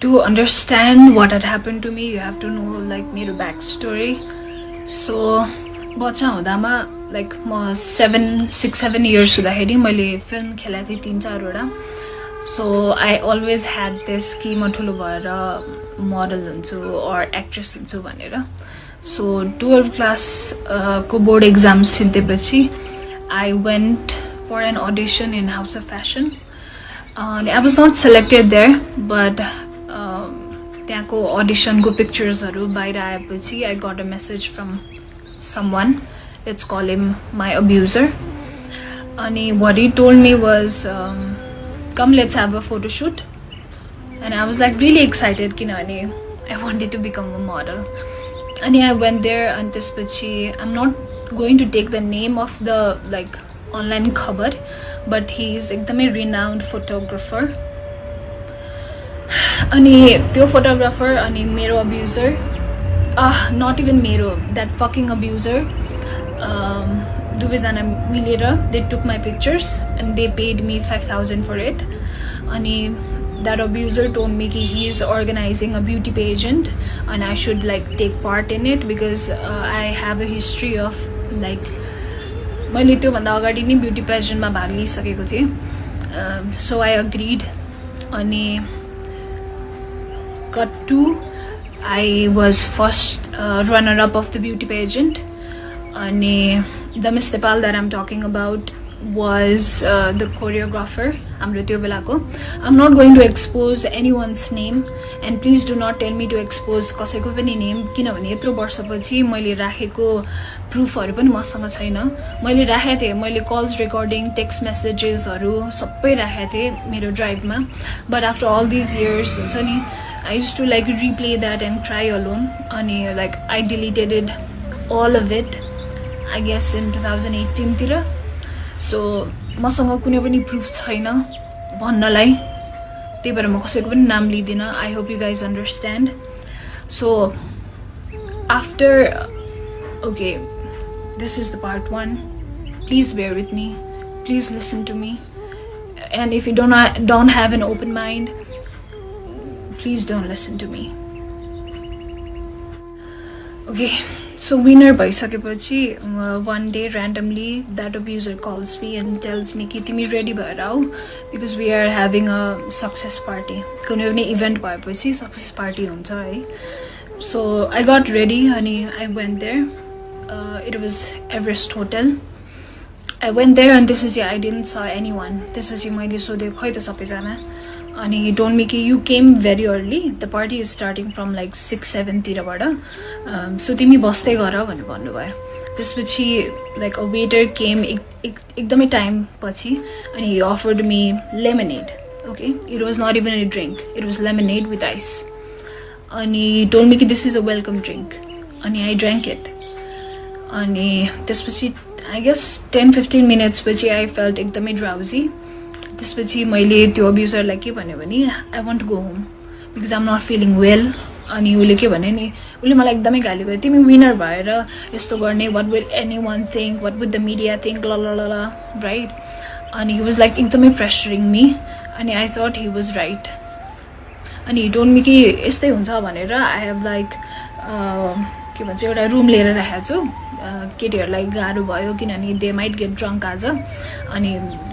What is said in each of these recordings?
To understand what had happened to me, you have to know like मेरो backstory. So बच्चा हुँदामा like म 6-7 years हुँदाखेरि मैले film खेलेको थिएँ 3-4 So I always had this कि म ठुलो भएर model हुन्छु or actress हुन्छु भनेर. So 12th class को board exams सिद्धेपछि I went for an audition in House of Fashion. I was not selected there, but त्यहाँको audition को pictures हरु बाहिर आएपछि I got a message from someone. Let's call him my abuser. And what he told me was, come, let's have a photo shoot. And I was like really excited kinabhane I wanted to become a model. And I went there and त्यसपछि I'm not going to take the name of the like online khabar, but he's एकदमै renowned photographer. अनि त्यो photographer अनि मेरो abuser, not even मेरो, that fucking abuser, दुवैजना मिलेर they took my pictures and they paid me 5,000 for it. अनि that abuser told me कि he is organizing a beauty pageant and I should like take part in it because I have a history of like मैले त्यो भन्दा अगाडि नै beauty pageant मा भाग लिइसकेको थिएँ. So I agreed. अनि cut to I was first runner up of the beauty pageant. And the Miss Nepal that I'm talking about was the choreographer. I'm not going to expose anyone's name, and please do not tell me to expose कसैको पनि name किनभने यत्रो वर्षपछि मैले राखेको प्रुफहरु पनि मसँग छैन. मैले राखेको थिएँ, मैले calls recording, text messages हरु सबै राखेको थिएँ मेरो ड्राइभमा. But after all these years हुन्छ नि, I used to like replay that and cry alone. अनि like I deleted it, all of it, I guess in 2018 तिर. So मसँग कुनै पनि प्रुफ छैन भन्नलाई, त्यही भएर म कसैको पनि नाम लिदिन. I hope you guys understand. So after, okay, this is the part 1. Please bear with me, please listen to me, and if you don't have an open mind, please don't listen to me. Okay, so winner bhaisकेपछि one day randomly that abuser calls me and tells me कि तिमी ready भएर आऊ because we are having a success party. कुनै पनि event भएपछि success party हुन्छ है. So I got ready and I went there. It was Everest Hotel. I went there and त्यसपछि I didn't saw anyone. त्यसपछि मैले सोधेँ खै त सबैजना. And he told me कि you came very early. The party is starting from like 6-7 तिरबाट. So तिमी बस्दै गर भनेर भन्नुभयो. त्यसपछि like a waiter came एकदमै टाइम पछि and he offered me lemonade. Okay, it was not even a drink. It was lemonade with ice. And he told me कि this is a welcome drink. And I drank it. And त्यसपछि I guess 10-15 minutes पछि I felt एकदमै drowsy. त्यसपछि मैले त्यो अब्युजरलाई के भन्यो भने I want to go home because I'm not feeling well. अनि उले के भने नि, उले मलाई एकदमै गाली गर्यो, तिमी विनर भएर यस्तो गर्ने, what will anyone think, what would the media think, la la la la, right? And he was like एकदमै pressuring me and I thought he was right. And he told me कि यस्तै हुन्छ भनेर I have like के भन्छ एउटा room लिएर राखेको छु. केटीहरुलाई गाह्रो भयो किनभने they might get drunk आज. अनि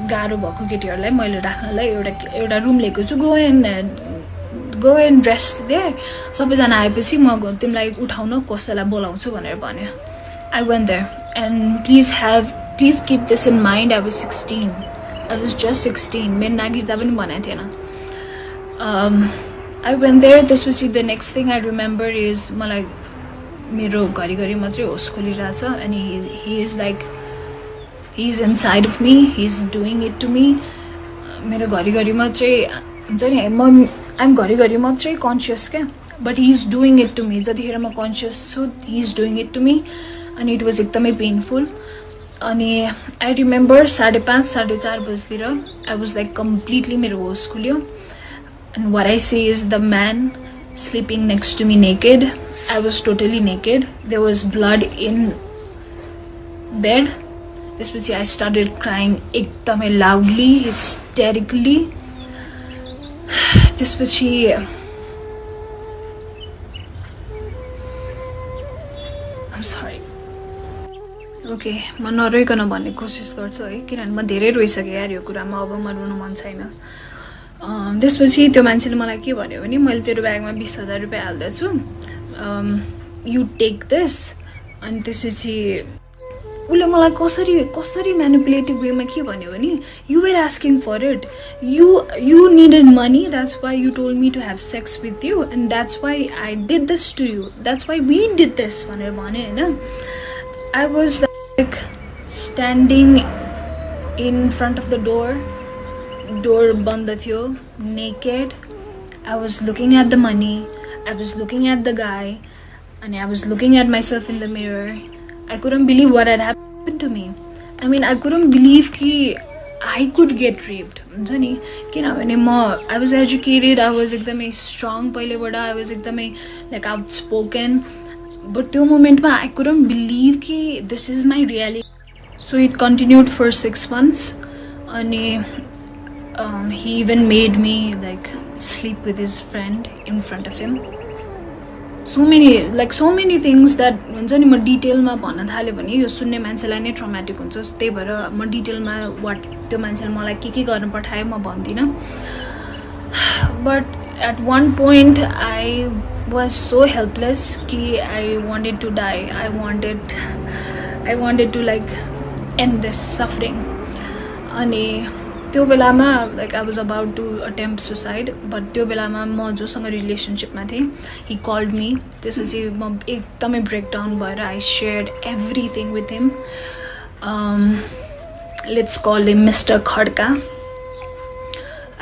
गाह्रो भएको केटीहरुलाई मैले राख्नलाई एउटा रुम लिएको छु. go and rest there. सबैजना आएपछि म तिमीलाई उठाउन कसैलाई बोलाउँछु भनेर भन्यो. I went there and please keep this in mind. I was 16. I was just 16. मेरो नागरिकता पनि बनाएको थिएन. I went there. त्यसपछि the next thing I remember is मलाई मेरो घरिघरि मात्रै होस खोलिरहेछ and he is like he's inside of me, he's doing it to me. मेरो घरिघरि मात्रै हुन्छ नि, I'm घरिघरि मात्रै conscious क्या, but he's doing it to me. जतिखेर म conscious छु he's doing it to me and it was एकदमै painful. अनि I remember 5:30-4:30 बजेतिर I was like completely मेरो होस खुल्यो and what I see is the man sleeping next to me naked. I was totally naked. There was blood in bed. त्यसपछि I started crying एकदमै loudly, hysterically. त्यसपछि okay म नरोइकन भन्ने कोसिस गर्छु है किनभने म धेरै रोइसकेँ यार यो कुरामा अब म रुनु मन छैन त्यसपछि त्यो मान्छेले मलाई के भन्यो भने मैले तेरो ब्यागमा 20,000 रुपियाँ हाल्दैछु यु टेक दिस अनि त्यसपछि उसले मलाई कसरी म्यानिपुलेटिभ वेमा के भन्यो भने you were asking for it you needed money that's why you told me to have sex with you and that's why I did this to you that's why we did this भनेर भने होइन I was like standing in front of the door बन्द थियो naked I was looking at the money I was looking at the guy and I was looking at myself in the mirror. I couldn't believe what had happened to me. I mean, I couldn't believe that I could get raped. I was educated, I was ekdamai strong pailebata, I was ekdamai like outspoken. But that moment I couldn't believe that this is my reality. So it continued for 6 months. And he even made me like sleep with his friend in front of him. So many things that हुन्छ नि म डिटेलमा भन्न थाल्यो भने यो सुन्ने मान्छेलाई नै ट्रमेटिक हुन्छ त्यही भएर म डिटेलमा वाट त्यो मान्छेले मलाई के गर्न पठायो म भन्दिनँ but at one point I was so helpless कि I wanted to die I wanted to like end this suffering अनि त्यो बेलामा like I was about to attempt suicide but त्यो बेलामा म जोसँग रिलेसनसिपमा थिएँ ही कल्ड मी त्यसपछि म एकदमै ब्रेकडाउन भएर I shared everything with him let's call him mister Khadka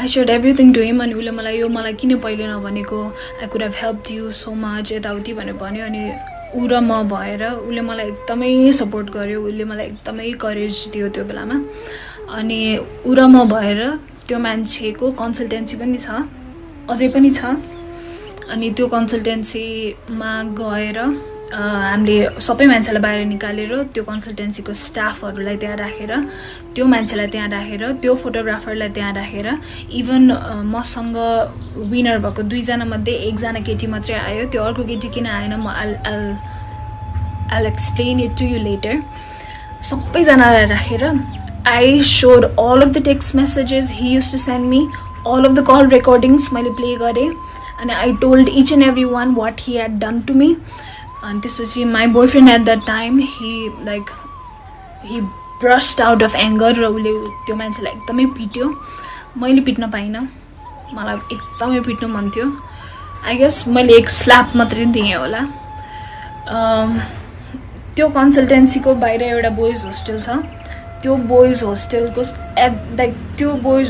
I shared everything to him अनि उसले मलाई किन पहिले नभनेको I could have help you so much यताउति भनेर भन्यो अनि ऊ र म भएर उसले मलाई एकदमै सपोर्ट गर्यो उसले मलाई एकदमै करेज दियो त्यो बेलामा अनि ऊ र म भएर त्यो मान्छेको कन्सल्टेन्सी पनि छ अझै पनि छ अनि त्यो कन्सल्टेन्सीमा गएर हामीले सबै मान्छेलाई बाहिर निकालेर त्यो कन्सल्टेन्सीको स्टाफहरूलाई त्यहाँ राखेर त्यो मान्छेलाई त्यहाँ राखेर त्यो फोटोग्राफरलाई त्यहाँ राखेर इभन मसँग विनर भएको 2 जना मध्ये 1 जना केटी मात्रै आयो त्यो अर्को केटी किन आएन म I'll explain it to you later सबैजनालाई राखेर I showed all of the text messages he used to send me, all of the call recordings मैले play गरे and I told each and every one what he had done to me. And this was my boyfriend at that time. He brushed out of anger र उसले त्यो मान्छेलाई एकदमै पिट्यो मैले पिट्न पाइनँ मलाई एकदमै पिट्नु मन थियो आई गेस मैले एक स्ल्याप मात्रै दिएँ होला त्यो कन्सल्टेन्सीको बाहिर एउटा बोइज होस्टेल छ त्यो बोइज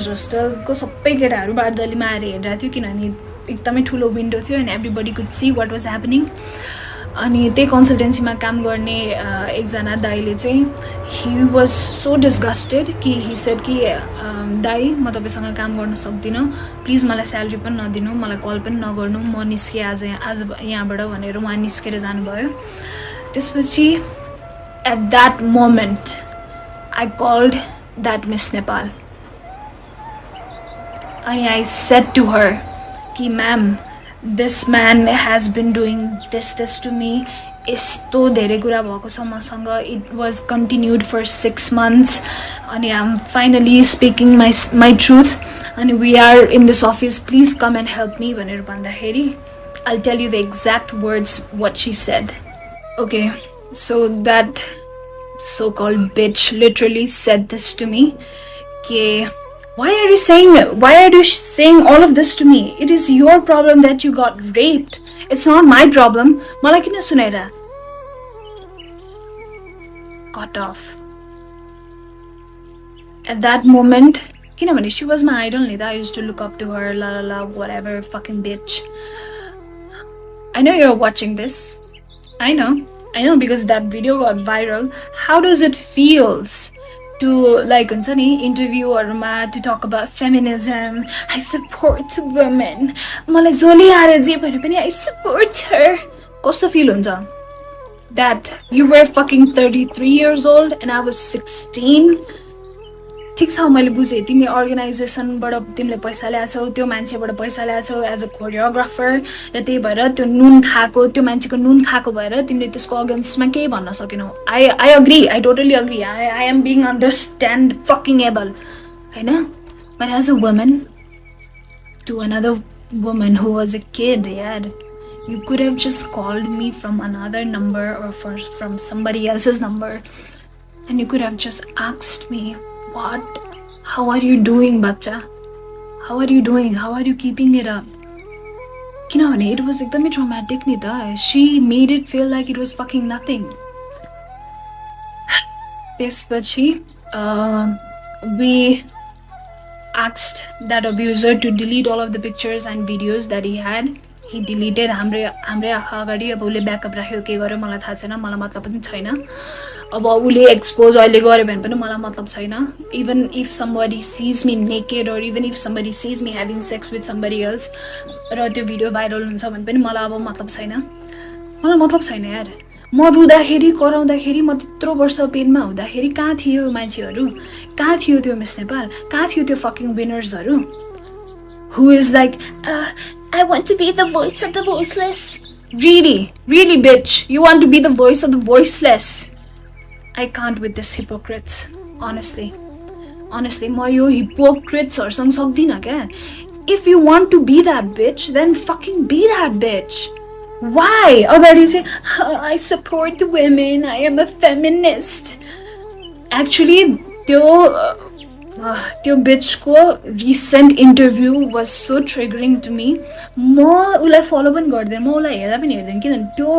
होस्टेलको सबै केटाहरू बारदलीमा आएर हेरिरहेको थियो किनभने एकदमै ठुलो विन्डो थियो and everybody could see what was happening अनि त्यही कन्सल्टेन्सीमा काम गर्ने एकजना दाइले चाहिँ ही वाज सो डिस्गस्टेड कि ही सेड कि दाइ म तपाईँसँग काम गर्न सक्दिनँ प्लिज मलाई स्यालेरी पनि नदिनु मलाई कल पनि नगर्नु म निस्केँ आज यहाँबाट भनेर उहाँ निस्केर जानुभयो त्यसपछि at that moment I called that Miss Nepal and I said to her ki ma'am this man has been doing this to me yesto dherai kura bhako cha masanga it was continued for 6 months and I am finally speaking my truth and we are in this office please come and help me भनेर भन्दाखेरि I'll tell you the exact words what she said okay so that so-called bitch literally said this to me why are you saying all of this to me it is your problem that you got raped it's not my problem malai kina sunaira cut off at that moment kinabhane she was my idol nita I used to look up to her la whatever fucking bitch I know you're watching this I know because that video got viral how does it feels to like interview to talk about feminism I support women मलाई जसले आएर जे भने पनि I support her कस्तो feel हुन्छ that you were fucking 33 years old and I was 16 ठिक छ मैले बुझेँ तिमी अर्गनाइजेसनबाट तिमीले पैसा ल्याछौ त्यो मान्छेबाट पैसा ल्याछौ एज अ कोरियोग्राफर र त्यही भएर त्यो नुन खाएको त्यो मान्छेको नुन खाएको भएर तिमीले त्यसको अगेन्स्टमा केही भन्न सकेनौ I agree I totally agree I am being understand fucking able हैन but as a woman to another woman who was a kid, yeah, you could have just called me from another number or from somebody else's number and you could have just asked me, how are you doing, bacha? How are you doing? How are you keeping it up? Kinabhane it was ekdamai traumatic ni ta. She made it feel like it was fucking nothing. त्यसपछि we asked that abuser to delete all of the pictures and videos that he had. He deleted hamre आँखा अगाडि अब उले backup राख्यो के गर्यो मलाई थाहा छैन मलाई मतलब पनि छैन अब उले एक्सपोज अहिले गर्यो भने पनि मलाई मतलब छैन even if somebody sees me naked or even if somebody sees me having sex with somebody else र त्यो भिडियो भाइरल हुन्छ भने पनि मलाई अब मतलब छैन यार म रुँदाखेरि कराउँदाखेरि म त्यत्रो वर्ष पेनमा हुँदाखेरि कहाँ थियो मान्छेहरू कहाँ थियो त्यो मिस नेपाल कहाँ थियो त्यो fucking विनर्सहरू who is like I want to be the voice of the voiceless really bitch you want to be the voice of the voiceless I can't with this hypocrites honestly म यो hypocrites हरुसँग सक्दिन क्या if you want to be that bitch then fucking be that bitch why अगाडि चाहिँ I support women I am a feminist actually त्यो bitchको recent interview was so triggering to me म उलाई follow पनि गर्दैन म उलाई हेर्दा पनि हेर्दैन किनभने त्यो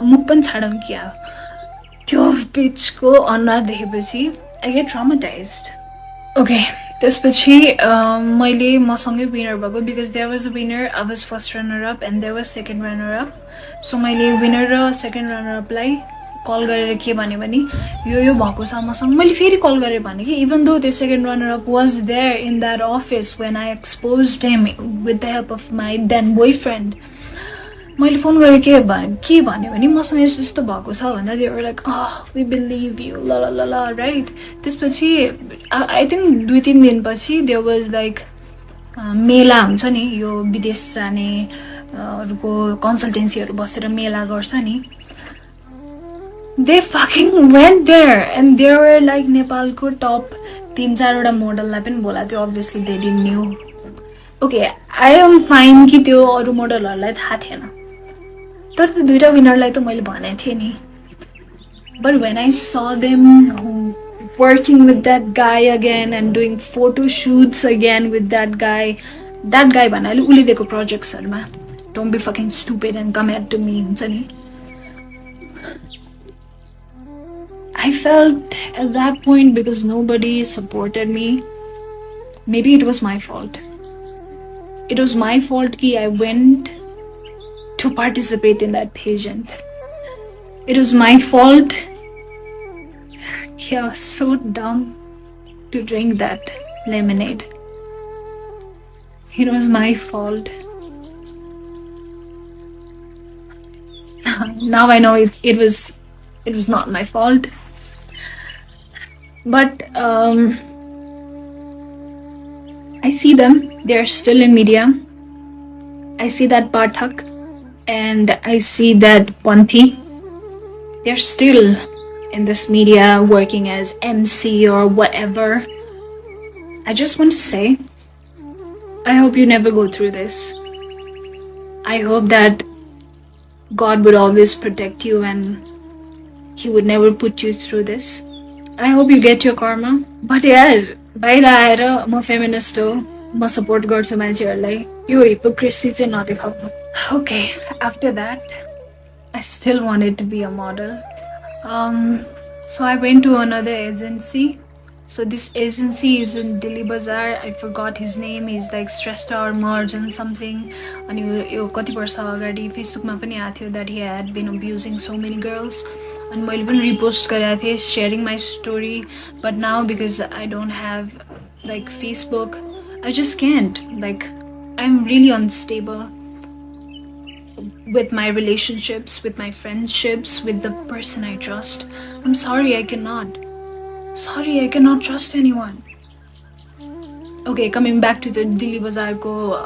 मुख पनि छाडौँ क्या त्यो bitchको अनुहार देखेपछि I get traumatized okay त्यसपछि मैले मसँगै विनर भएको because there was a winner I was first runner up and there was second runner up so मैले winner र second runner up लाई कल गरेर के भने यो भएको छ मसँग मैले फेरि कल गरेर भने कि even though the second runner up was there in that office when I exposed him with the help of my then boyfriend मैले फोन गरेर के भन्यो भने मसँग यस्तो भएको छ भन्दा they were like we believe you la right त्यसपछि I think 2-3 दिनपछि there was like मेला हुन्छ नि यो विदेश जाने हरुको कन्सल्टेन्सीहरु बसेर मेला गर्छ नि they fucking went there and they were like नेपालको टप 3-4 वटा मोडललाई पनि बोलाएको थियो obviously they didn't knew okay I am fine कि त्यो अरु मोडलहरुलाई थाहा थिएन तर त्यो दुईटा विनरलाई त मैले भनेको थिएँ नि but when I saw them working with that guy again and doing photo shoots again with that guy भन्नाले उले दिएको प्रोजेक्ट्सहरुमा don't be fucking stupid and come at me हुन्छ नि I felt at that point because nobody supported me maybe it was my fault कि I went to participate in that pageant. It was my fault. Yeah, so dumb to drink that lemonade. It was my fault. Now I know it was not my fault. But I see them. They're still in media. I see that Pathak and I see that Panthi. They're still in this media working as MC or whatever. I just want to say, I hope you never go through this. I hope that God would always protect you and He would never put you through this. I hope you get your karma. But yeah, बाहिर आएर म feminist हो म support गर्छु मान्छेहरुलाई यो hypocrisy चाहिँ नदेखाउनु Okay, after that I still wanted to be a model. So I went to another agency. So this agency is in Delhi Bazaar. I forgot his name. He's like Shrestha or Marjan something. And yo kati barsa agadi Facebook ma pani aएको थियो that he had been abusing so many girls. And मैले पनि repost गरेको थिएँ sharing my story. But now because I don't have like Facebook, I just can't. Like I'm really unstable with my relationships, with my friendships, with the person I trust. I'm sorry, I cannot. Sorry, I cannot trust anyone. Okay, coming back to the Delhi Bazaar ko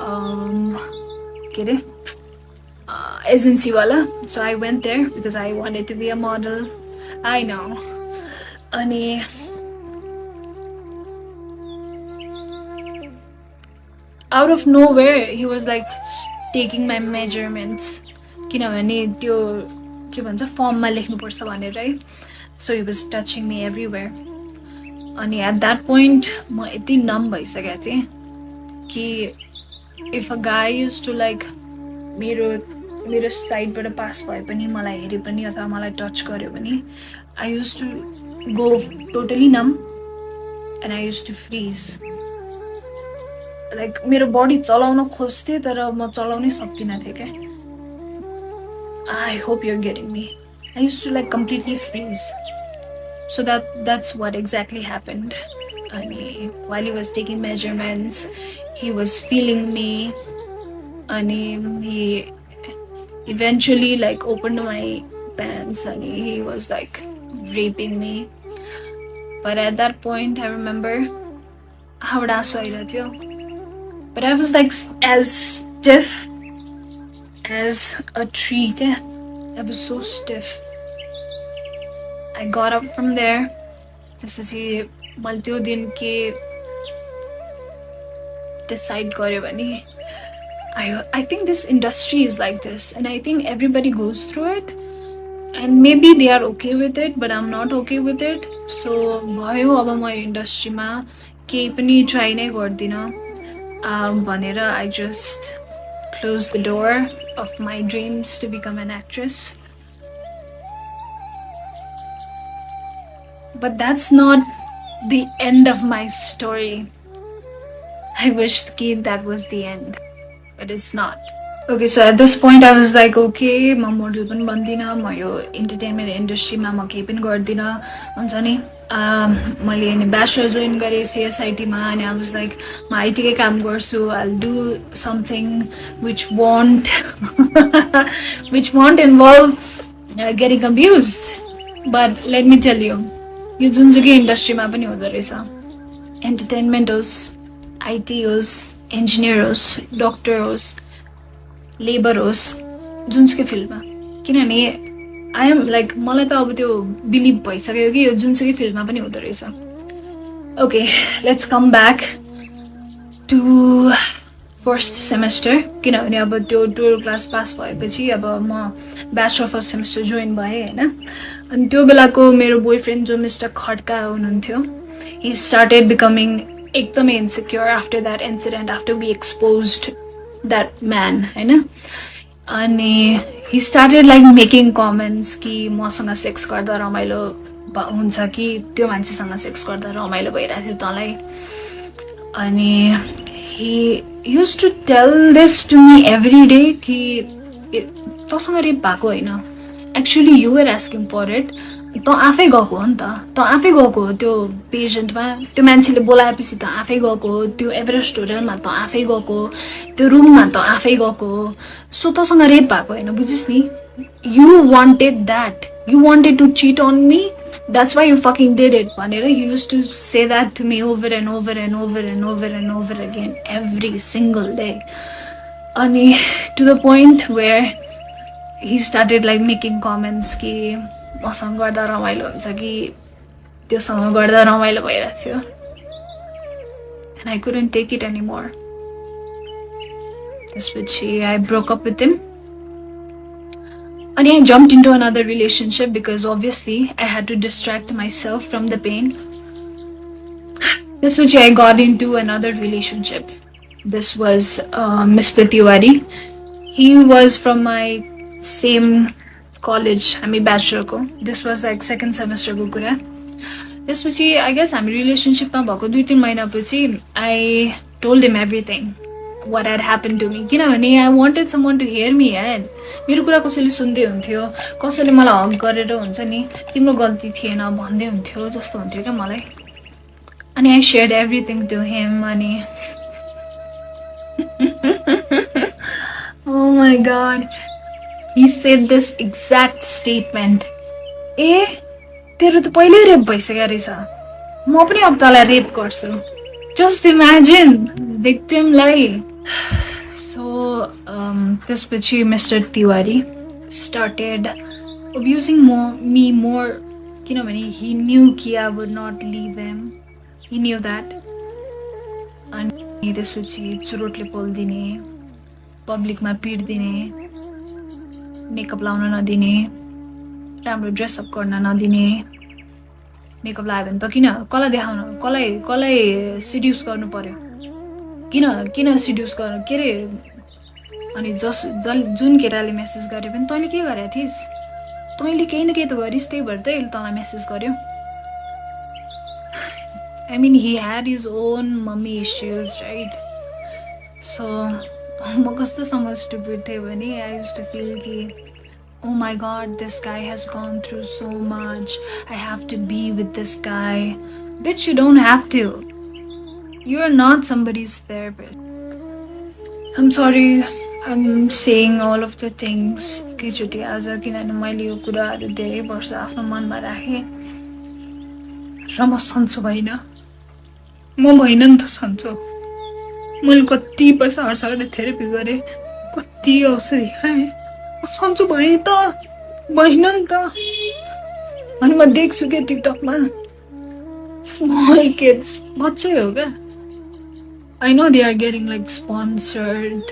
agency wala. So I went there because I wanted to be a model. I know. Ani out of nowhere he was like taking my measurements. किनभने त्यो के भन्छ फर्ममा लेख्नुपर्छ भनेर है. So he was touching me everywhere. अनि at that point म यति numb भइसकेको थिएँ कि if a guy used to like मेरो साइडबाट पास भए पनि मलाई हेरे पनि अथवा मलाई टच गर्यो भने I used to go totally numb and I used to freeze. Like मेरो बडी चलाउन खोज्थे तर म चलाउनै सक्दिनँ थिएँ के. I hope you're getting me. I used to like completely freeze. So that's what exactly happened. And while he was taking measurements, he was feeling me, and he eventually like opened my pants and he was like raping me. But at that point, I remember how but I was like as stiff as a tree. I was so stiff. I got up from there. त्यसपछि मैले त्यो दिन के decide गर्यो भने I think this industry is like this and I think everybody goes through it and maybe they are okay with it but I'm not okay with it. So भयो अब म इन्डस्ट्रीमा केही पनि ट्राई नै गर्दिनँ भनेर I just closed the door of my dreams to become an actress. But that's not the end of my story. I wished that was the end, but it's not. Okay, so at this point I was like, okay, ma model pani bandina, ma yo entertainment industry ma ma kehi pani gardina huncha ni. मैले नि bachelor join गरे CSIT मा and I was like म IT कै काम गर्छु. I'll do something which won't involve getting abused. But let me tell you, यो जुनसुकै इन्डस्ट्रीमा पनि हुँदो रहेछ. एन्टरटेनमेन्ट होस्, IT होस्, इन्जिनियर होस्, डक्टर होस्, लेबर होस्, जुनसुकै फिल्डमा. किनभने आई एम लाइक मलाई त अब त्यो बिलिभ भइसक्यो कि यो जुनसुकै फिल्डमा पनि हुँदो रहेछ. Okay, let's come back to first semester. किनभने अब त्यो 12 क्लास पास भएपछि अब म ब्याचलर फर्स्ट सेमेस्टर जोइन भएँ होइन. अनि त्यो बेलाको मेरो बोयफ्रेन्ड जो मिस्टर खड्का हुनुहुन्थ्यो, he started becoming एकदमै insecure after that incident, after we exposed that man होइन. अनि he started like making comments कि मसँग सेक्स गर्दा रमाइलो हुन्छ कि त्यो मान्छेसँग सेक्स गर्दा रमाइलो भइरहेको थियो तँलाई. अनि he used to tell this to me every day कि तँसँग रेप भएको होइन, actually you were asking for it. तँ आफै गएको हो नि त, तँ आफै गएको हो त्यो पेसेन्टमा, त्यो मान्छेले बोलाएपछि त आफै गएको हो, त्यो एभरेस्ट होटलमा त आफै गएको हो, त्यो रुममा त आफै गएको हो. सो तँसँग रेप भएको होइन, बुझिस् नि. You wanted that, you wanted to cheat on me, that's why you fucking did it भनेर he used to say that to me over and over and over and over and over again every single day. अनि to the point where he started like making comments कि मसँग गर्दा रमाइलो हुन्छ कि त्योसँग गर्दा रमाइलो भइरहेको थियो. And I couldn't take it anymore. त्यसपछि I broke up with him. And I jumped into another relationship because obviously I had to distract myself from the pain. This which I got into another relationship. This was Mr. Tiwari. He was from my same college. I mean bachelor ko. This was like second semester ko kura. This was I guess I'm relationship ma bhako 2-3 mahina पछि I told him everything. What had happened to me. किनभने I wanted someone to hear me यार. मेरो कुरा कसैले सुन्दै हुन्थ्यो, कसैले मलाई हग गरेर हुन्छ नि तिम्रो गल्ती थिएन भन्दै हुन्थ्यो जस्तो हुन्थ्यो क्या मलाई. अनि I shared everything to him. अनि oh my god, he said this exact statement. ए तेरो त पहिल्यै रेप भइसक्यो रहेछ. म पनि हप्तालाई रेप गर्छु. Just imagine victimलाई. So त्यसपछि Mr. Tiwari started abusing me more किनभने he knew कि I would not leave him. He knew that. अनि त्यसपछि चुरोटले पोल्दिने, पब्लिकमा पिट्दिने, मेकअप लाउन नदिने, राम्रो ड्रेसअप गर्न नदिने. मेकअप लगायो भने त किन कसलाई देखाउन, कसलाई सिड्युस गर्नु पर्यो, किन सिड्युस गर्नु, के अरे. अनि जुन केटाले मेसेज गर्यो भने तैँले के गरेका थिइस्, तैँले केही न केही त गरिस्, त्यही भएर त यसले तँलाई मेसेज गर्यो. I mean, he had his own mummy issues, right? So, म कस्तोसम्म stupid थिएँ भने I used to feel कि oh my god, this guy has gone through so much. I have to be with this guy. Bitch, you don't have to. You're not somebody's therapist. I'm sorry, I'm saying all of the things. एकैचोटि आज किनभने मैले यो कुराहरू धेरै वर्ष आफ्नो मनमा राखेँ र म सन्चो भइनँ. म भइन नि त सन्चो. मैले कति पैसा खर्च गरेर थेरेपी गरेँ, कति औषधि खाएँ, म सन्चो भएँ त, भइन नि त. अनि म देख्छु क्या टिकटकमा स्मल किड्स, बच्चै हो क्या. I know they are getting like sponsored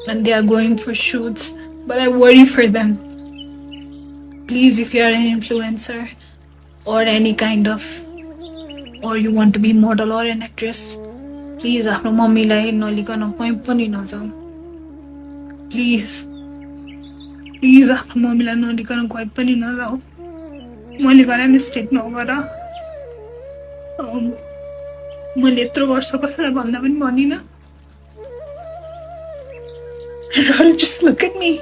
and they are going for shoots, but I worry for them. Please, if you are an influencer or any kind of, or you want to be model or an actress, please आफ्नो मम्मीलाई नलिकन कहीँ पनि नजाऊ. Please आफ्नो मम्मीलाई नलिकन कहीँ पनि नजाऊ. मैले गरे मिस्टेक नगर. मैले यत्रो वर्ष कसैलाई भन्दा पनि भनिनँ. Just look at me.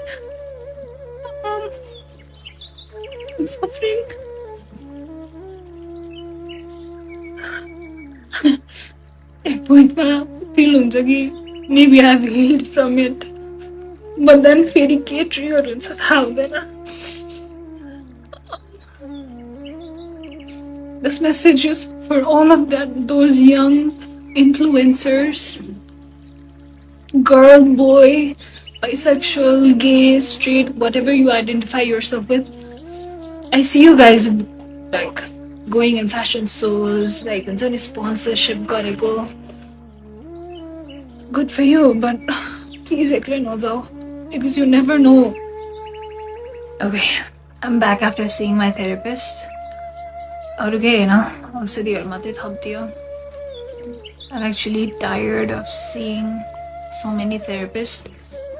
I'm suffering. एक पोइन्टमा फिल हुन्छ कि maybe I've healed from it, but then फेरि के ट्रिगर हुन्छ थाहा हुँदैन. This message is for all of those young influencers, girl, boy, bisexual, gay, straight, whatever you identify yourself with. I see you guys like going in fashion shows, like in sponsorship gareko. Good for you, but please एक्लै नजाऊ, because you never know. Okay, I'm back after seeing my therapist. अरू केही हैन, औषधिहरु मात्रै थप्दियो. I'm actually tired of seeing so many therapists.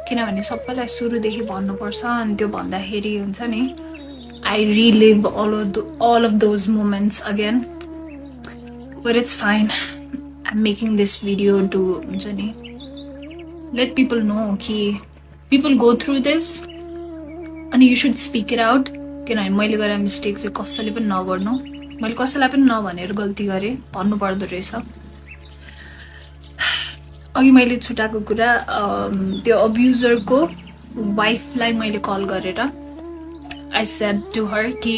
किनभने सबैलाई सुरुदेखि भन्नुपर्छ अनि त्यो भन्दाखेरि हुन्छ नि, I relive all of those moments again. But it's fine. I'm making this video to हुन्छ नि, let people know कि people go through this and you should speak it out. किनभने मैले गरेको मिस्टेक चाहिँ कसैले पनि नगर्नु. मैले कसैलाई पनि नभनेर गल्ती गरेँ, भन्नु पर्दो रहेछ. अघि मैले छुटाएको कुरा, त्यो अब्युजरको वाइफलाई मैले कल गरेर I said to her कि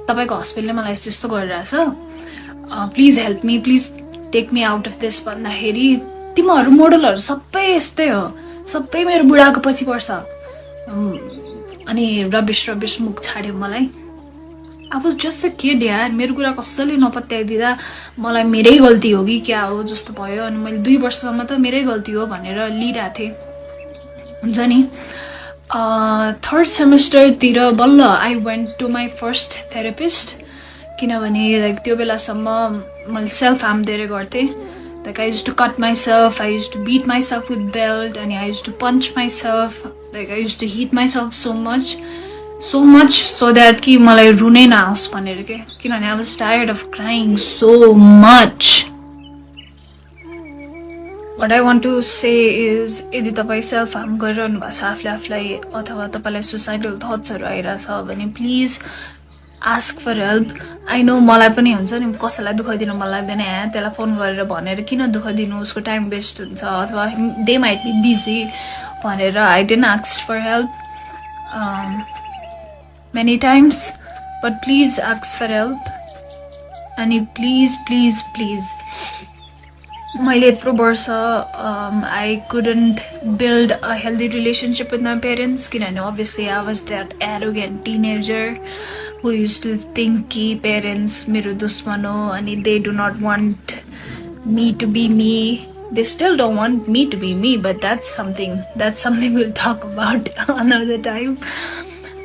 तपाईको हस्बेन्डले मलाई यस्तो गरिरहेछ, please help me, please take me out of this भन्दाखेरि तिमीहरू मोडलहरू सबै यस्तै हो, सबै मेरो बुढाको पछि पर्छ. अनि रबिश मुख छाड्यो मलाई. I was just a kid यार, मेरो कुरा कसैले नपत्याइदिँदा मलाई मेरै गल्ती हो कि क्या हो जस्तो भयो. अनि मैले 2 वर्षसम्म त मेरै गल्ती हो भनेर लिइरहेको थिएँ. हुन्छ नि, थर्ड सेमेस्टरतिर बल्ल I went to my first therapist. किनभने लाइक त्यो बेलासम्म मैले सेल्फ हार्म धेरै गर्थेँ. Like I used to cut myself, I used to beat myself with belt, and I used to punch myself. Like I used to hit myself so much so that कि मलाई रुनै नआओस् भनेर के. किनभने I was tired of crying so much. What I want to say is, यदि तपाईँ self harm गरिरहनु भएको छ आफूलाई अथवा तपाईँलाई सुसाइडल थट्सहरू आइरहेछ भने please ask for help. I know मलाई पनि हुन्छ नि, कसैलाई दुःख दिन मन लाग्दैन, त्यसलाई फोन गरेर भनेर किन दुःख दिनु, उसको टाइम वेस्ट हुन्छ, अथवा they might be busy भनेर I didn't ask for help many times, but please ask for help. अनि प्लिज प्लिज प्लिज मैले यत्रो वर्ष I couldn't build a healthy relationship with my parents किनभने obviously I was that arrogant teenager who used to think कि parents मेरो दुश्मन हो अनि they do not want me to be me. They still don't want me to be me, but that's something we'll talk about another time.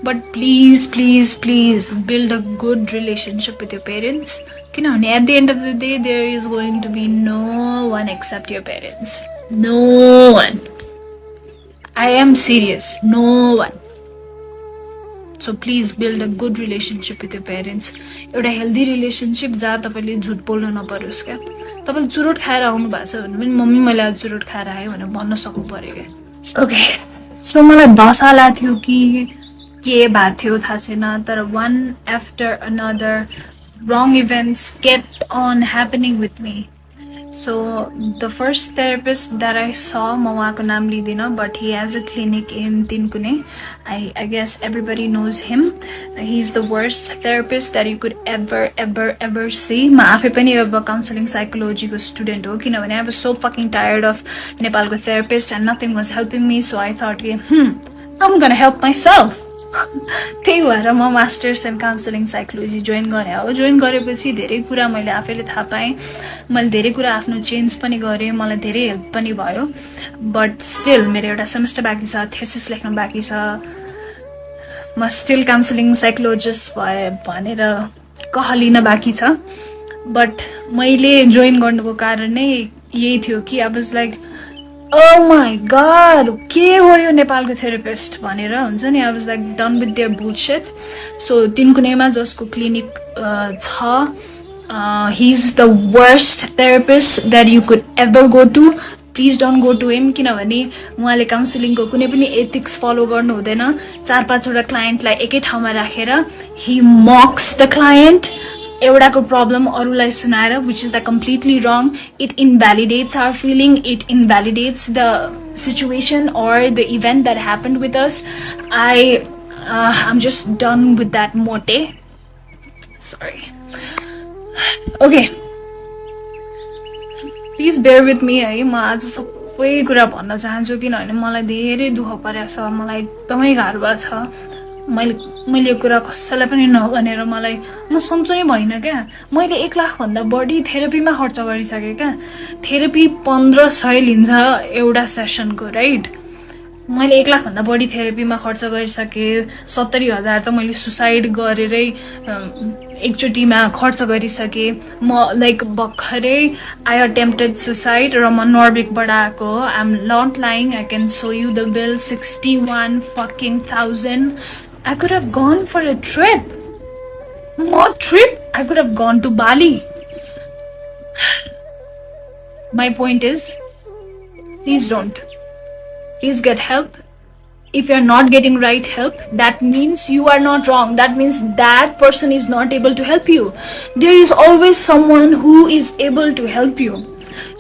But please, please, please build a good relationship with your parents. At the end of the day, there is going to be no one except your parents. No one. I am serious. No one. So please build a good relationship with your parents. एउटा healthy relationship जहाँ तपाईले झुट बोल्नु नपरोस् क्या. तपाईले चुरोट खाएर आउनु भएको छ भने पनि मम्मी मैले आज चुरोट खाएर आए भनेर भन्न सक्नु पर्यो क्या. ओके. सो मलाई दशा थियो कि के भएको थियो थाहा छैन तर one after another wrong events kept on happening with me. So the first therapist that I saw, Mawako naam lidina, but he has a clinic in Tinkune. I guess everybody knows him. He's the worst therapist that you could ever see. Ma afe pani eba counseling psychology ko student ho kinabhane I was so fucking tired of Nepal ko therapist and nothing was helping me, so I thought I'm gonna help myself. त्यही भएर म masters in counselling psychology join गरेँ हो. Join गरेपछि धेरै कुरा मैले आफैले थाहा पाएँ. मैले धेरै कुरा आफ्नो चेन्ज पनि गरेँ. मलाई धेरै हेल्प पनि भयो. बट स्टिल मेरो एउटा सेमेस्टर बाँकी छ, थेसिस लेख्न बाँकी छ. म स्टिल काउन्सिलिङ साइकोलोजिस्ट भए भनेर कहलिन बाँकी छ. बट मैले जोइन गर्नुको कारण नै यही थियो कि I was like oh my god, के हो यो नेपालको थेरापिस्ट भनेर हुन्छ नि. I was like done with their bullshit. So तिनकुनेमा जसको क्लिनिक छ, he's the worst therapist that you could ever go to. Please don't go to him किनभने उहाँले काउन्सिलिङको कुनै पनि एथिक्स फलो गर्नु हुँदैन. 4-5 वटा क्लाइन्टलाई एकै ठाउँमा राखेर he mocks the client. एउटाको प्रब्लम अरूलाई सुनाएर, which is completely wrong. It invalidates our feeling. It invalidates the situation or the event that happened with us. I'm just done with that mote. Sorry. Okay. Please bear with me. है म आज सबै कुरा भन्न चाहन्छु किनभने मलाई धेरै दुःख परेको छ. मलाई एकदमै गाह्रो भएको छ. मैले यो कुरा कसैलाई पनि नभनेर मलाई म सन्चो नै भइन क्या. मैले 1 लाख भन्दा बढी थेरापीमा खर्च गरिसकेँ क्या. थेरापी 1500 लिन्छ एउटा सेसनको, राइट. मैले 1 लाख भन्दा बढी थेरापीमा खर्च गरिसकेँ. 70,000 त मैले सुसाइड गरेरै एकचोटिमा खर्च गरिसकेँ. म लाइक भर्खरै आई अटेम्प्टेड सुसाइड र म नर्वेबाट आएको. I am not lying. I can show you the bill 61,000. I could have gone for a trip. More trip. I could have gone to Bali. My point is, please don't. Please get help. If you're not getting right help, that means you are not wrong. That means that person is not able to help you. There is always someone who is able to help you.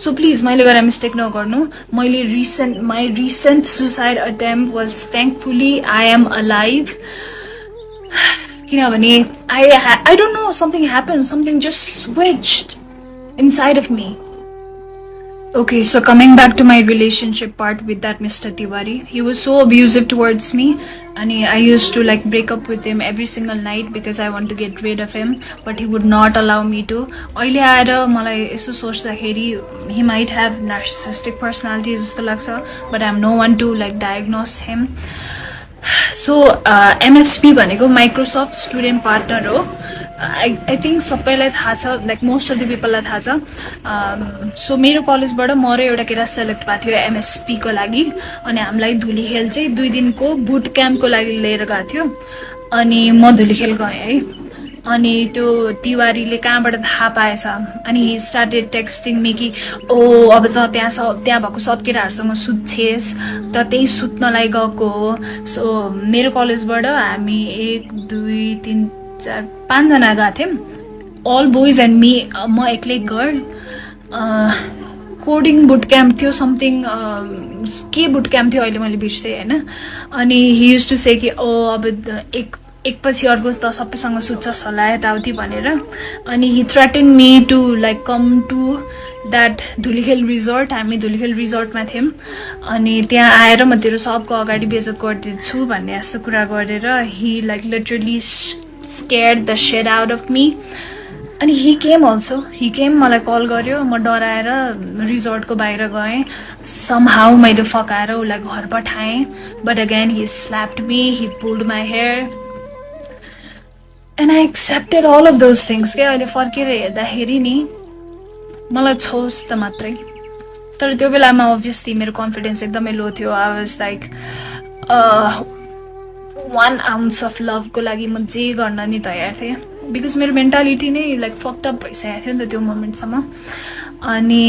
So please, मैले गरेर mistake नगर्नु. My recent suicide attempt was thankfully I am alive. किनभने I don't know, something happened. Something just switched inside of me. Okay, so coming back to my relationship part with that Mr. Tiwari, he was so abusive towards me, and I used to like break up with him every single night because I want to get rid of him, but he would not allow me to. अहिले आएर मलाई यसो सोच्दाखेरि he might have narcissistic personality जस्तो लाग्छ, but I am no one to like diagnose him. So MSP भनेको Microsoft Student Partner हो. I think सबैलाई थाहा छ, like most of the people लाई थाहा छ. So मेरो कलेजबाट म र एउटा केटा सेलेक्ट भएको थियो MSP को लागि. अनि हामीलाई धुलीखेल चाहिँ 2 दिनको बुट क्याम्पको लागि लिएर गएको थियो. अनि म धुलीखेल गएँ है. अनि त्यो तिवारीले कहाँबाट थाहा पाएछ. अनि he started texting me कि ओ अब त त्यहाँ भएको सब केटाहरूसँग सुत्छेस् त त्यही सुत्नलाई गएको हो. सो मेरो कलेजबाट हामी 1 2 3 4 5 जना गएको थियौँ. All boys and me. म एक्लै गर्ल. कोडिङ बुट क्याम्प थियो, समथिङ के बुट क्याम्प थियो अहिले मैले बिर्सेँ होइन. अनि ही युज टु से कि ओ अब एकपछि अर्को त सबैसँग सुत्छस् होला यताउति भनेर अनि he threatened me to like come to that Dhulikhel resort हामी धुलिखेल रिजोर्टमा थियौँ अनि त्यहाँ आएर म तेरो सबको अगाडि बेइज्जत गरिदिन्छु भन्ने जस्तो कुरा गरेर he like literally scared the shit out of me अनि he came मलाई कल गर्यो म डराएर रिजोर्टको बाहिर गएँ somehow मैले फकाएर उलाई घर पठाएँ but again he slapped me he pulled my hair and I accepted all of those things के अहिले फर्केर हेर्दाखेरि नि मलाई छोस् त मात्रै तर त्यो बेलामा obviously मेरो कन्फिडेन्स एकदमै लो थियो I was like 1 ounce of love को लागि म जे गर्न नि तयार थिएँ because मेरो मेन्टालिटी नै लाइक फक्ड अप भइसकेको थियो नि त त्यो मोमेन्टसम्म अनि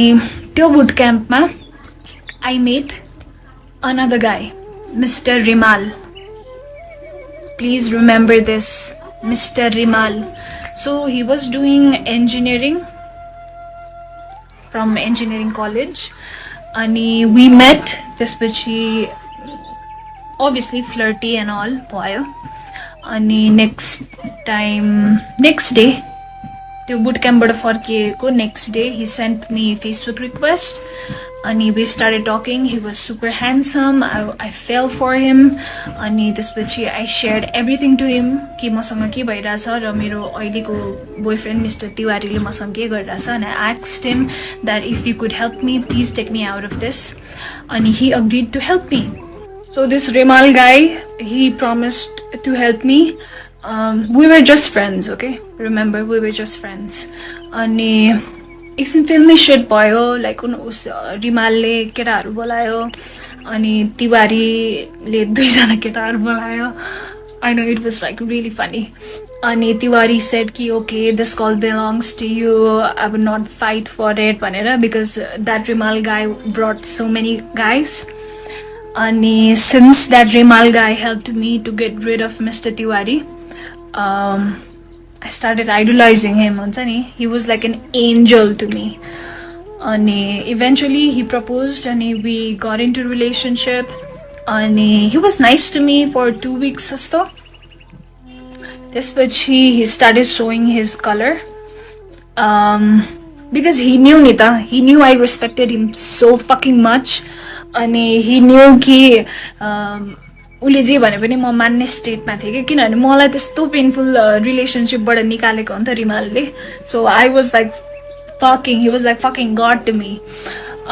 त्यो boot क्याम्पमा I met another guy Mr. Rimal please remember this Mr. Rimal so he was doing engineering from engineering college अनि we met त्यसपछि obviously flirty and all भयो अनि next day त्यो बुट क्याम्पबाट फर्किएको next day he sent me Facebook request अनि we started talking he was super handsome I fell for him अनि त्यसपछि I shared everything to him कि मसँग के भइरहेछ र मेरो अहिलेको boyfriend Mr. तिवारीले मसँग के गरिरहेछ and I asked him that if you could help me please take me out of this and he agreed to help me so this Rimal guy he promised to help me we were just friends okay remember we were just friends अनि एकछिन फिल्मी set भयो like उस रिमालले केटाहरू बोलायो अनि तिवारीले दुईजना केटाहरू बोलायो I know it was like really funny अनि तिवारी said कि okay this call belongs to you I would not fight for it भनेर because that Rimal guy brought so many guys अनि since that Rimal guy helped me to get rid of Mr. Tiwari I started idolizing him he was like an angel to me and eventually he proposed and we got into a relationship and he was nice to me for 2 weeks jasto त्यसपछि he started showing his color because he knew I respected him so fucking much and he knew कि उले जे भने पनि म मान्ने स्टेटमा थिए कि किनभने मलाई त्यस्तो पेनफुल रिलेसनशिपबाट निकालेको हो नि त रिमालले so I was like fucking he was like fucking god to me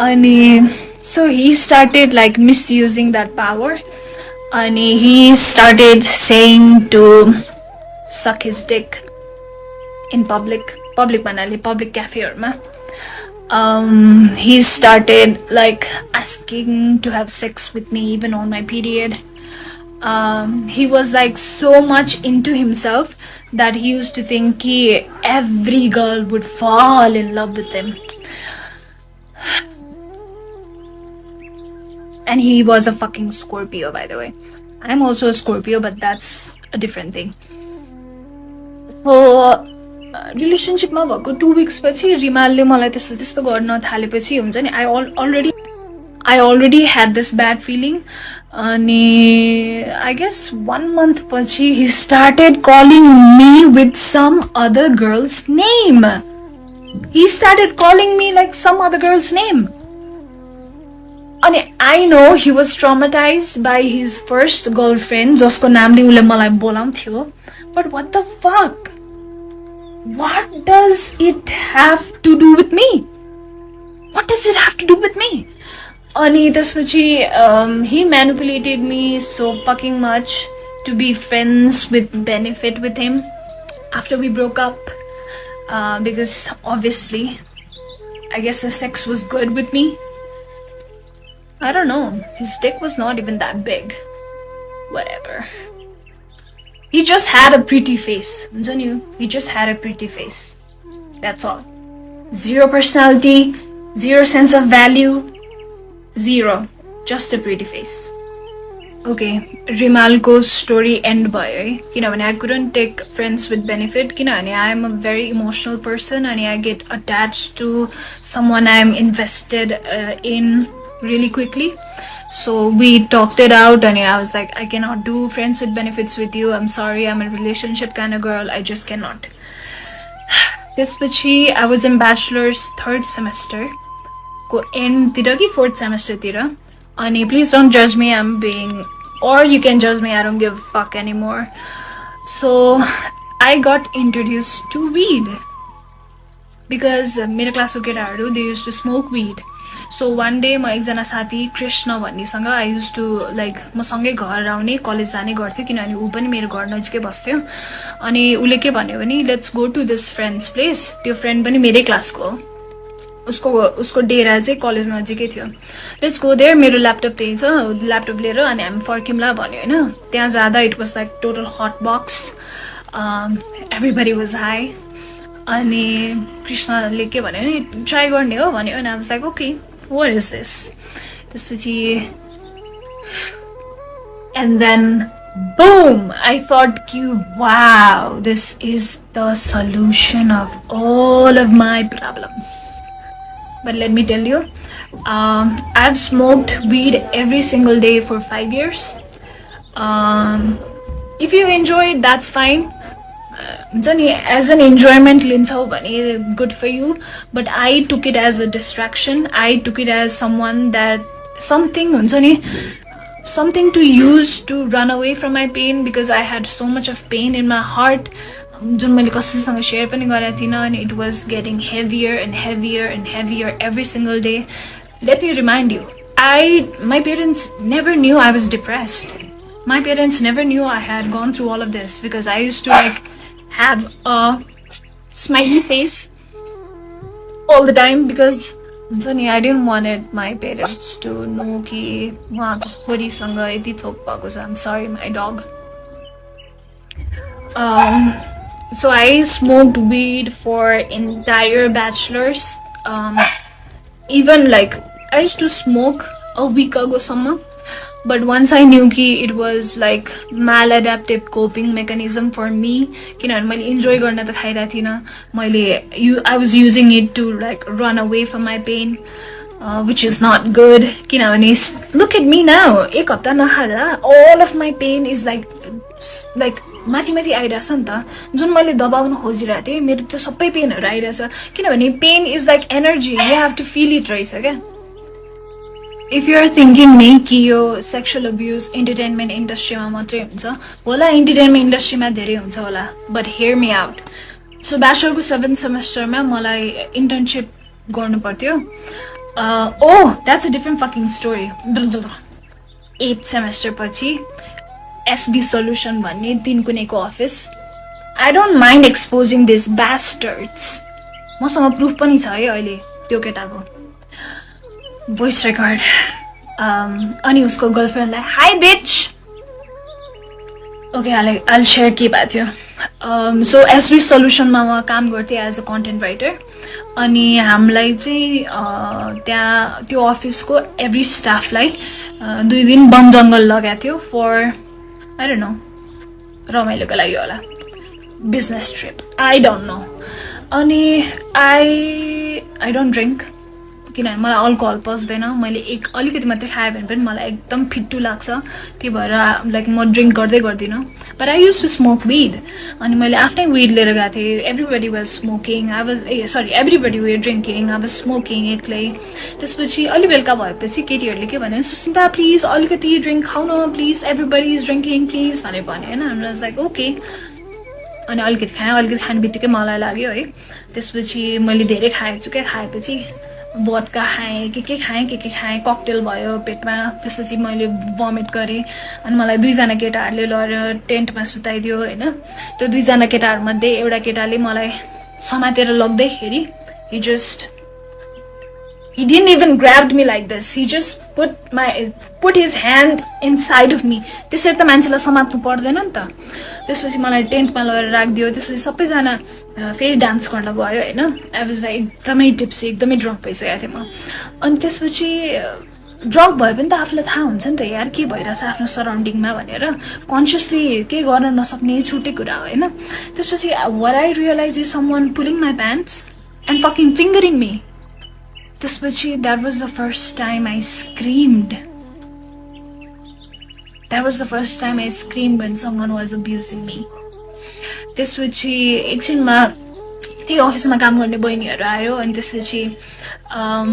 अनि so he started like misusing that power अनि he started saying to suck his dick in public भन्नाले पब्लिक क्याफेहरुमा he started like asking to have sex with me even on my period he was like so much into himself that he used to think every girl would fall in love with him and he was a fucking Scorpio by the way I'm also a Scorpio but that's a different thing so रिलेसनशिपमा भएको 2 weeks पछि रिमालले मलाई त्यस्तो गर्न थालेपछि हुन्छ नि I already had this bad feeling अनि I guess 1 month पछि he started calling me with some other girl's name he started calling me like some other girl's name अनि I know he was traumatized by his first girlfriend जसको नामले उले मलाई बोलाउँथ्यो but what the fuck what does it have to do with me what does it have to do with me अनि त्यसपछि he manipulated me so fucking much to be friends with benefit with him after we broke up because obviously I guess the sex was good with me I don't know his dick was not even that big whatever he just had a pretty face he just had a pretty face that's all zero personality zero sense of value zero just a pretty face okay Rimalko story end भयो है किनभने I couldn't take friends with benefit किनभने I am a very emotional person and I get attached to someone I am invested in really quickly. So we talked it out, and I was like, I cannot do friends with benefits with you. I'm sorry, I'm a relationship kind of girl. I just cannot. त्यसपछि I was in bachelor's 3rd semester को end तिर कि 4th semester तिर. अनि please don't judge me, I'm being, or you can judge me, I don't give a fuck anymore. So I got introduced to weed because मेरो क्लासको केटाहरू they used to smoke weed. So one day म एकजना साथी Krishna भन्नेसँग I used to like म सँगै घर आउने कलेज जाने गर्थ्यो किनभने ऊ पनि मेरो घर नजिकै बस्थ्यो. अनि उले के भन्यो भने let's go to this friend's place. त्यो फ्रेन्ड पनि मेरै क्लासको हो. उसको डेरा चाहिँ कलेज नजिकै थियो. लेट्स गो देयर, मेरो ल्यापटप त्यही छ, ल्यापटप लिएर अनि हामी फर्किउँला भन्यो होइन. त्यहाँ जाँदा it was like total hot box, everybody was high. अनि कृष्णले के भन्यो भने ट्राई गर्ने हो भन्यो. अनि I was like okay, what is this. त्यसपछि and then boom, I thought wow, this is the solution of all of my problems. But let me tell you, I've smoked weed every single day for 5 years. If you enjoy it, that's fine. As an enjoyment, good for you. But I took it as a distraction. I took it as something to use to run away from my pain, because I had so much of pain in my heart. जुन मैले कसैसँग share पनि गरेको थिइनँ, and it was getting heavier and heavier and heavier every single day. Let me remind you, my parents never knew I was depressed. My parents never knew I had gone through all of this, because I used to like have a smiley face all the time, because I didn't want my parents to know कि उहाँको छोरीसँग यति थोक भएको छ. I'm sorry, my dog. So I smoked weed for entire bachelor's. Even like I used to smoke a week ago summer, but once I knew कि it was like maladaptive coping mechanism for me, किनभने मैले enjoy गर्न त खाइरहेको थिइनँ. I was using it to like run away from my pain, which is not good. किनभने look at me now, एक हप्ता नखाँदा all of my pain is like माथि माथि आइरहेछ नि त. जुन मैले दबाउन खोजिरहेको थिएँ मेरो त्यो सबै पेनहरू आइरहेछ, किनभने pain is like energy, you have to feel it रहेछ क्या. इफ यु आर थिङ्किङ नि कि यो सेक्सुअल अब्युज इन्टरटेनमेन्ट इन्डस्ट्रीमा मात्रै हुन्छ होला, इन्टरटेनमेन्ट इन्डस्ट्रीमा धेरै हुन्छ होला, but hear me out. So ब्याचलरको 7th सेमेस्टरमा मलाई इन्टर्नसिप गर्नु पर्थ्यो. That's a different fucking story. 8th semester पछि SB Solution भन्ने तिनकुनेको office. I don't mind exposing these bastards. मसँग प्रुफ पनि छ है अहिले त्यो केटाको भोइस रेकर्ड. अनि उसको गर्लफ्रेन्डलाई हाई बिच. ओके, I'll share के भएको थियो. सो SB Solutionमा म काम गर्थेँ एज अ कन्टेन्ट राइटर. अनि हामीलाई चाहिँ त्यहाँ त्यो अफिसको एभ्री स्टाफलाई 2 दिन वन जङ्गल लगाएको थियो फर I don't know, रमाइलोको लागि होला, business trip, I don't know. अनि आई डोन्ट ड्रिङ्क, किनभने मलाई अल्कोहल पस्दैन. मैले अलिकति मात्रै खायो भने पनि मलाई एकदम फिट्टु लाग्छ, त्यही भएर लाइक म ड्रिङ्क गर्दिनँ. But I use to smoke weed. अनि मैले आफ्नै विड लिएर गएको थिएँ. Everybody was smoking, everybody were drinking, I was smoking एक्लै. त्यसपछि अलि बेलुका भएपछि केटीहरूले के भन्यो, सुस्मिता प्लिज अलिकति ड्रिङ्क खाउन please, everybody is drinking please भने होइन. हामी वाज लाइक ओके. अनि अलिकति खाने बित्तिकै मलाई लाग्यो है. त्यसपछि मैले धेरै खाएछु क्या. खाएपछि बदका खाएँ, के खाएँ, ककटेल भयो पेटमा. त्यसपछि मैले भमिट गरेँ. अनि मलाई 2जना केटाहरूले लगेर टेन्टमा सुताइदियो होइन. त्यो 2जना केटाहरूमध्ये एउटा केटाले मलाई समातेर लग्दैखेरि he didn't even grabbed me like this. He just put his hand inside of me. त्यसरी त मान्छेलाई समात्नु पर्दैन नि त. त्यसपछि मलाई टेन्टमा लगेर राखिदियो. त्यसपछि सबैजना फेरि डान्स गर्न गयो होइन. आई वाज एकदमै टिप्सी, एकदमै ड्रङ्क भइसकेको थिएँ म. अनि त्यसपछि ड्रङ्क भयो भने त आफूलाई थाहा हुन्छ नि त यार के भइरहेछ आफ्नो सराउन्डिङमा भनेर. कन्सियसली केही गर्न नसक्ने छुट्टै कुरा होइन. त्यसपछि what I realized is someone pulling my pants and fucking fingering me. त्यसपछि that was the first time I screamed. That was the first time I screamed when someone was abusing me. त्यसपछि एकछिनमा त्यही अफिसमा काम गर्ने बहिनीहरू आयो अनि त्यसपछि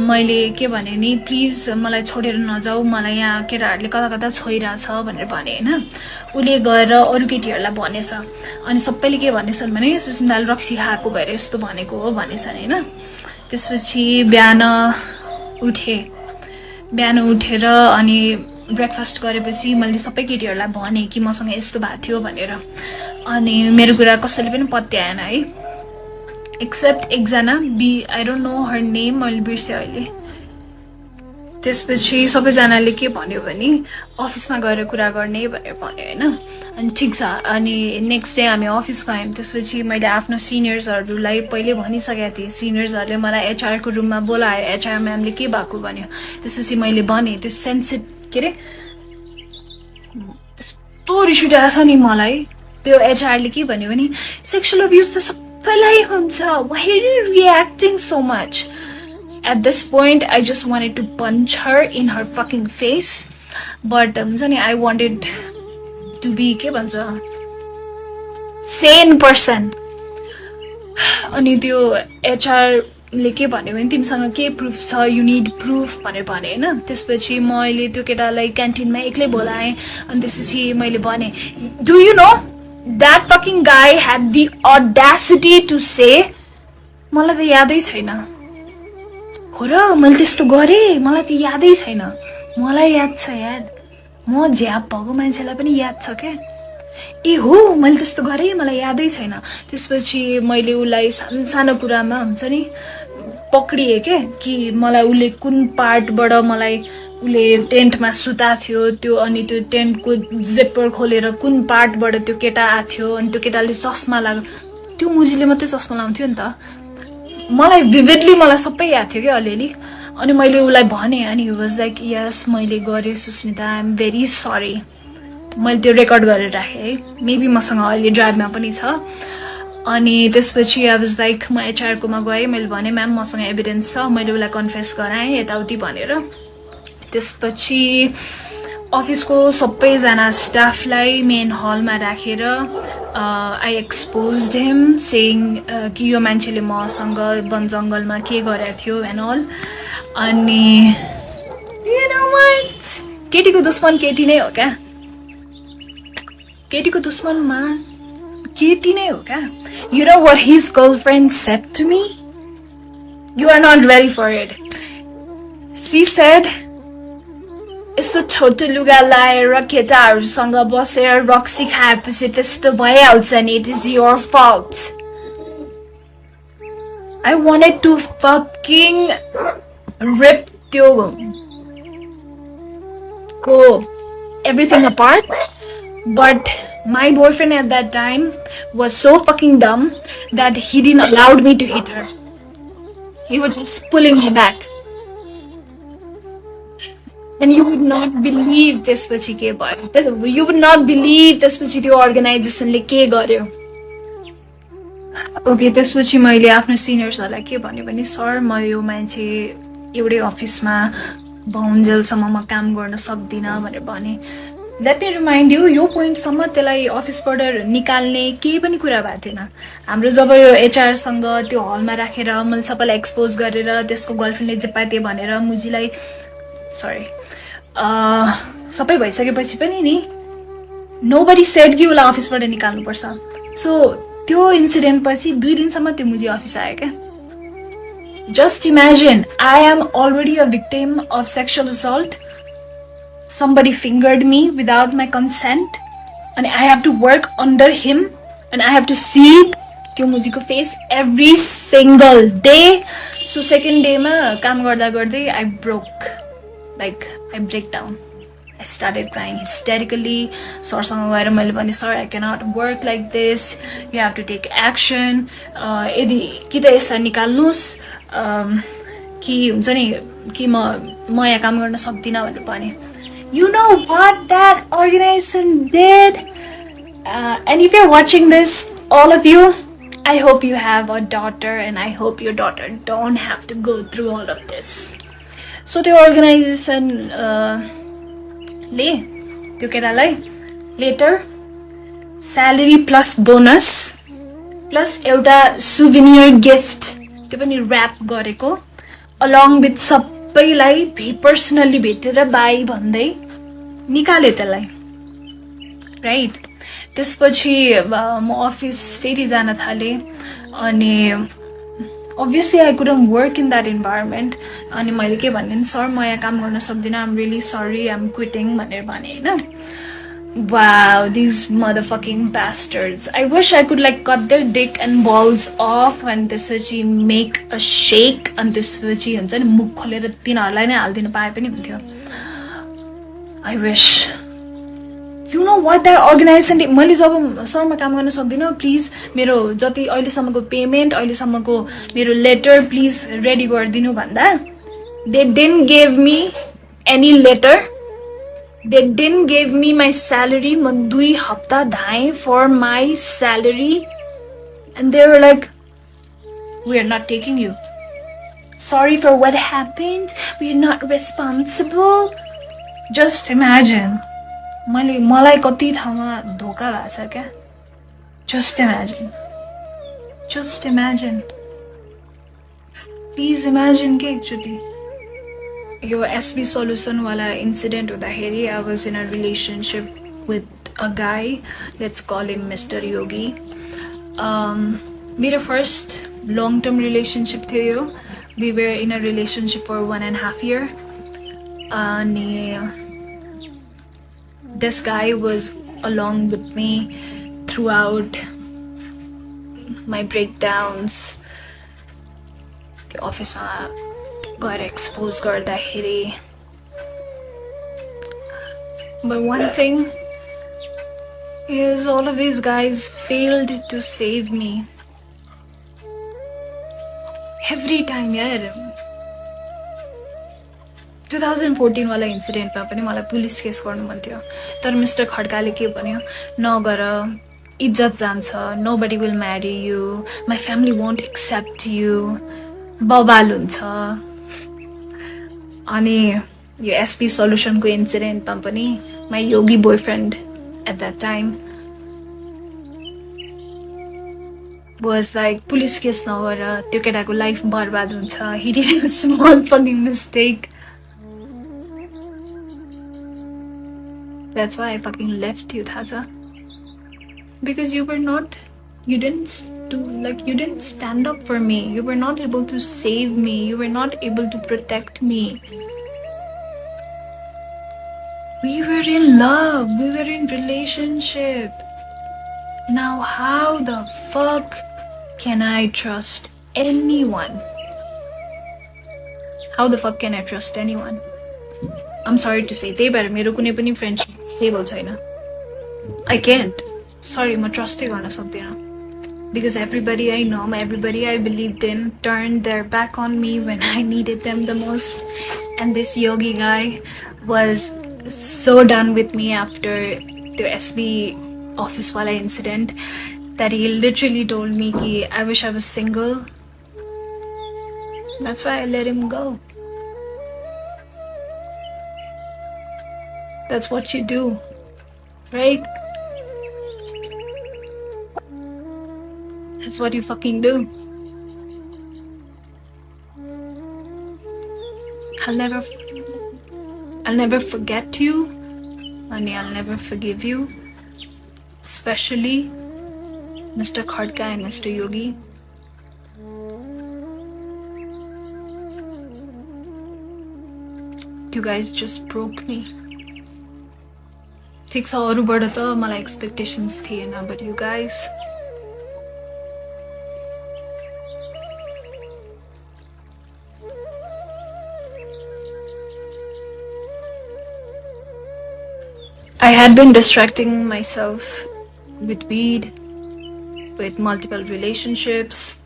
मैले के भने नि प्लिज मलाई छोडेर नजाऊ, मलाई यहाँ केटाहरूले कता कता छोइरहेछ भनेर भने होइन. उसले गएर अरू केटीहरूलाई भनेछ अनि सबैले के भनेछन् भने सुस्मिताले रक्सी खाएको भएर यस्तो भनेको हो भनेछन् होइन. त्यसपछि बिहान उठेर अनि ब्रेकफास्ट गरेपछि मैले सबै केटीहरूलाई भने कि मसँग यस्तो भएको थियो भनेर. अनि मेरो कुरा कसैले पनि पत्याएन है, एक्सेप्ट एकजना I don't know her name, मैले बिर्सेँ अहिले. त्यसपछि सबैजनाले के भन्यो भने अफिसमा गएर कुरा गर्ने भनेर भन्यो होइन. अनि ठिक छ. अनि नेक्स्ट डे हामी अफिस गयौँ. त्यसपछि मैले आफ्नो सिनियर्सहरूलाई पहिले भनिसकेको थिएँ. सिनियर्सहरूले मलाई एचआरको रुममा बोलायो. एचआर म्यामले के भएको भन्यो. त्यसपछि मैले भने त्यो के अरे यस्तो रिस उठेको छ नि मलाई. त्यो एचआरले के भन्यो भने सेक्सुअल अब्युज त सबैलाई हुन्छ, why are you reacting so much. At this point, I just wanted to punch her in her fucking face. But I wanted to be sane person. अनि त्यो HR ले के भन्यो भने तिमीसँग के प्रुफ छ, यु निड प्रुफ भनेर भने होइन. त्यसपछि मैले त्यो केटालाई क्यान्टिनमा एक्लै बोलाएँ. अनि त्यसपछि मैले भने do you know that fucking गाई ह्याड द अडासिटी टु से, मलाई त यादै छैन हो र मैले त्यस्तो गरेँ, मलाई त यादै छैन. मलाई याद छ यार, म झ्याप भएको मान्छेलाई पनि याद छ क्या. ए हो मैले त्यस्तो गरेँ, मलाई यादै छैन. त्यसपछि मैले उसलाई सानो सानो कुरामा हुन्छ नि पक्रिएँ क्या कि मलाई उसले कुन पार्टबाट मलाई उसले टेन्टमा सुता थियो त्यो, अनि त्यो टेन्टको जिप्पर खोलेर कुन पार्टबाट त्यो केटा आएको थियो. अनि त्यो केटाले चस्मा लाग्यो, त्यो मुजीले मात्रै चस्मा लाउँथ्यो नि त. मलाई भिभिडली मलाई सबै याद थियो क्या अलिअलि. अनि मैले उसलाई भने अनि हि वाज लाइक यस मैले गरेँ Sushmita, I am very sorry. मैले त्यो रेकर्ड गरेर राखेँ है, मेबी मसँग अहिले ड्राइभमा पनि छ. अनि त्यसपछि आई वाज लाइक म एचआरकोमा गएँ. मैले भने म्याम मसँग एभिडेन्स छ, मैले उसलाई कन्फेस गराएँ यताउति भनेर. त्यसपछि अफिसको सबैजना स्टाफलाई मेन हलमा राखेर आई एक्सपोज्ड हिम सेइङ कि यो मान्छेले मसँग वन जङ्गलमा के गरेको थियो एन्ड अल. अनि केटीको दुश्मन केटी नै हो क्या, केटीको दुश्मनमा केटी नै हो क्या. You know what his girlfriend said to me, you are not ready for it. She said यस्तो छोटो लुगा लाएर केटाहरूसँग बसेर रक्सी खाएपछि त्यस्तो भइहाल्छ नि, it is your fault. I wanted to fucking rip त्यो को everything apart, but my boyfriend at that time was so fucking dumb that he didn't allow me to hit her. He was just pulling me back. And you would not believe त्यसपछि के भयो. You would not believe त्यसपछि त्यो अर्गनाइजेसनले के गर्यो. Okay त्यसपछि मैले आफ्नो सिनियर्सहरूलाई के भन्यो भने सर म यो मान्छे एउटै अफिसमा बहुन्जेलसम्म म काम गर्न सक्दिनँ भनेर भने. लेट मी रिमाइन्ड यु यो पोइन्टसम्म त्यसलाई अफिसबाट निकाल्ने केही पनि कुरा भएको थिएन. हाम्रो जब यो एचआरसँग त्यो हलमा राखेर मैले सबैलाई एक्सपोज गरेर त्यसको गर्लफ्रेन्डले जे पाए त्यही भनेर मुजीलाई सरी सबै भइसकेपछि पनि नि नोबडी सेड कि उसलाई अफिसबाट निकाल्नुपर्छ. सो त्यो इन्सिडेन्ट पछि 2 दिनसम्म त्यो मुजी अफिस आयो क्या. Just imagine, I am already a victim of sexual assault. Somebody fingered me without my consent, and I have to work under him, and I have to see त्यो मुजीको face every single day. So second day ma काम गर्दा गर्दै I broke, like I break down. I started crying hysterically. सरसँग गएर मैले भने sir I cannot work like this. You have to take action. यदि कि त यसलाई निकाल्नुस् कि हुन्छ नि कि म यहाँ काम गर्न सक्दिनँ भनेर भने. You know what that organization did? And if you're watching this, all of you, I hope you have a daughter, and I hope your daughter don't have to go through all of this. So the organization ले त्यो केटालाई later salary plus bonus plus एउटा souvenir gift त्यो पनि wrap गरेको along with सबैलाई personally भेटेर bye भन्दै निकाले त्यसलाई, राइट. त्यसपछि म अफिस फेरि जान थालेँ अनि obviously I couldn't work in that environment. अनि मैले के भने, सर म यहाँ काम गर्न सक्दिनँ, I'm really sorry, I'm quitting भनेर भने हैन. Wow, these motherfucking bastards. I wish I could like cut their dick and balls off and त्यसपछि make a shake and त्यसपछि हुन्छ नि मुख खोलेर तिनीहरूलाई नै हाल्दिन पाए पनि हुन्थ्यो. I wish. You know what, that organization, मैले जब सर म काम गर्न सक्दिनँ, प्लिज मेरो जति अहिलेसम्मको पेमेन्ट अहिलेसम्मको मेरो लेटर प्लिज रेडी गरिदिनु भन्दा, they didn't give me any letter, they didn't give me my salary. म 2 हप्ता धाएँ for my salary and they were like, we are not taking you, sorry for what happened, we are not responsible. Just imagine, मलाई कति ठाउँमा धोका भएको छ क्या. Just imagine. Just imagine. Please imagine के एकचोटि यो SB solution वाला incident हुँदाखेरि I was in a relationship with a guy, let's call him Mr. Yogi. मेरो first long term relationship थियो यो. We were in a relationship for 1.5 years. अनि this guy was along with me throughout my breakdowns. The office got exposed गर्दाखेरि. But one thing is all of these guys failed to save me. Every time, yaar. 2014 वाला इन्सिडेन्टमा पनि मलाई police case गर्नु मन थियो, तर mister खड्काले के भन्यो, नगर, इज्जत जान्छ, nobody will marry you, my family won't accept you, बबाल हुन्छ. अनि यो एसपी सल्युसनको इन्सिडेन्टमा पनि my yogi boyfriend at that time was like, police case नगर, त्यो केटाको लाइफ बर्बाद हुन्छ, he did a small fucking mistake. That's why I fucking left you, Thaza. Because you didn't stand up for me. You were not able to save me. You were not able to protect me. We were in love. We were in relationship. Now how the fuck can I trust anyone? How the fuck can I trust anyone? I'm sorry to say, त्यही भएर मेरो कुनै पनि friendship stable छैन. I can't. Sorry, म ट्रस्टै गर्न सक्दिनँ. Because everybody I know, everybody I believed in turned their back on me when I needed them the most. And this yogi guy was so done with me after the SB office wala incident that he literally told me ki I wish I was single. That's why I let him go. That's what you do, right? That's what you fucking do. I'll never forget you, and I'll never forgive you. Especially Mr. Khadka and Mr. Yogi. You guys just broke me. ठिक छ, अरूबाट त मलाई expectations थिएन, but you guys, I had been distracting myself with weed, with multiple relationships,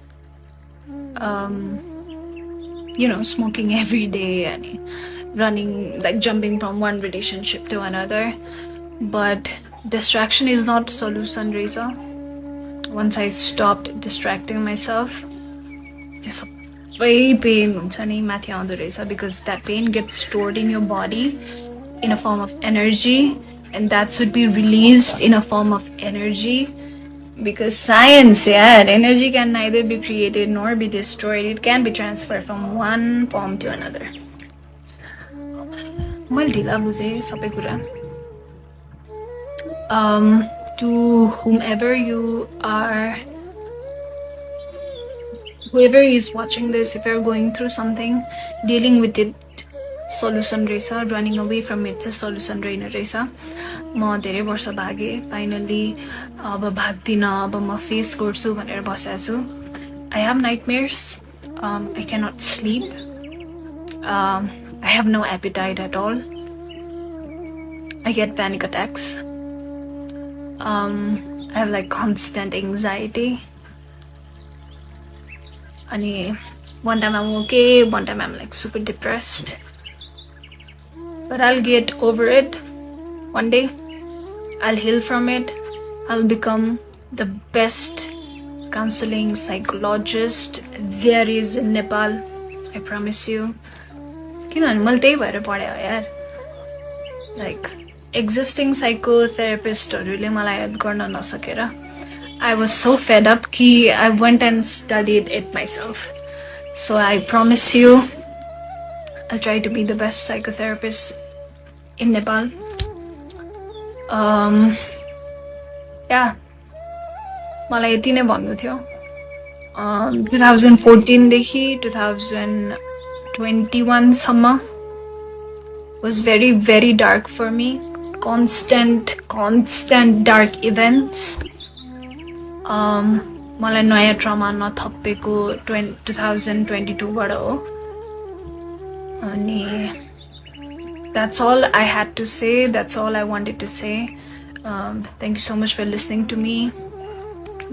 smoking every day and running, like jumping from one relationship to another. But distraction is not solution, Reza. once I stopped distracting myself, there's way pain because that pain gets stored in your body in a form of energy, and that should be released in a form of energy. Because science, yeah, energy can neither be created nor be destroyed. It can be transferred from one form to another. To whoever is watching this, if you're going through something, dealing with it, solution raisa, running away from it is solution raina raisa. म धेरै वर्ष भागे, finally अब भाग्दिन, अब म face गर्छु भनेर बसेको छु. I have nightmares. I cannot sleep. I have no appetite at all. I get panic attacks. I have like constant anxiety. And one time I'm okay, one time I'm like super depressed. But I'll get over it. One day, I'll heal from it. I'll become the best counseling psychologist there is in Nepal. I promise you. Like, existing psychotherapist I was so fed up that I went and studied it myself. So I promise you, I'll try to be the best psychotherapist in Nepal. Yeah, मलाई यति नै भन्नु थियो. 2014 देखि 2021 सम्म was very, very dark for me. Constant dark events. मलाई नयाँ trauma नथपेको 2022 बाट हो. अनि that's all I had to say. That's all I wanted to say. Thank you so much for listening to me.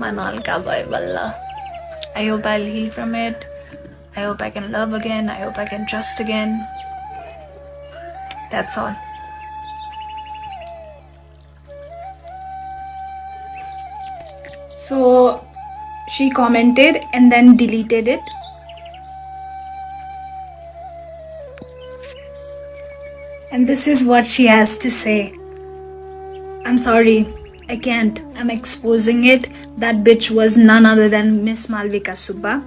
I hope I'll heal from it. I hope I can love again. I hope I can trust again. That's all. So she commented and then deleted it. And this is what she has to say. I'm sorry, I can't. I'm exposing it. That bitch was none other than Miss Malvika Subba.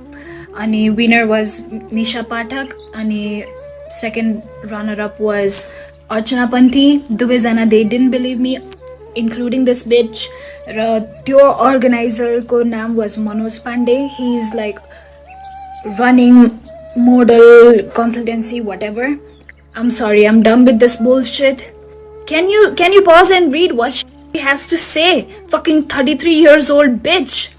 Ani winner was Nisha Pathak. Ani second runner-up was Archana Panthi. Dubezana, they didn't believe me, including this bitch. Your organizer ko naam was Manoj Pandey. He's like running model consultancy, whatever. I'm sorry, I'm done with this bullshit. Can you pause and read what she has to say? Fucking 33 years old bitch.